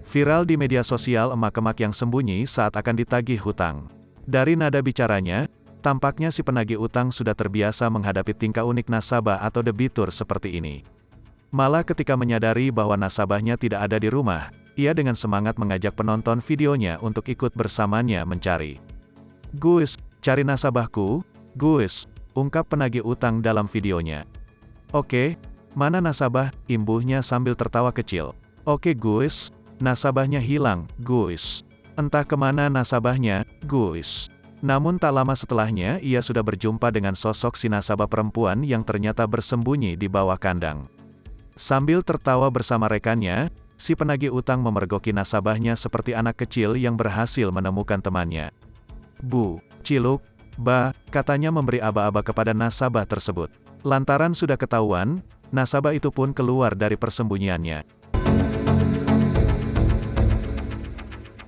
Viral di media sosial emak-emak yang sembunyi saat akan ditagih hutang. Dari nada bicaranya, tampaknya si penagih utang sudah terbiasa menghadapi tingkah unik nasabah atau debitur seperti ini. Malah ketika menyadari bahwa nasabahnya tidak ada di rumah, ia dengan semangat mengajak penonton videonya untuk ikut bersamanya mencari. "Gus, cari nasabahku, Gus," ungkap penagih utang dalam videonya. "Oke, mana nasabah?" imbuhnya sambil tertawa kecil. "Oke Gus, nasabahnya hilang, Gus. Entah kemana nasabahnya, Gus." Namun tak lama setelahnya ia sudah berjumpa dengan sosok si nasabah perempuan yang ternyata bersembunyi di bawah kandang. Sambil tertawa bersama rekannya, si penagih utang memergoki nasabahnya seperti anak kecil yang berhasil menemukan temannya. "Bu, Ciluk, Ba," katanya memberi aba-aba kepada nasabah tersebut. Lantaran sudah ketahuan, nasabah itu pun keluar dari persembunyiannya.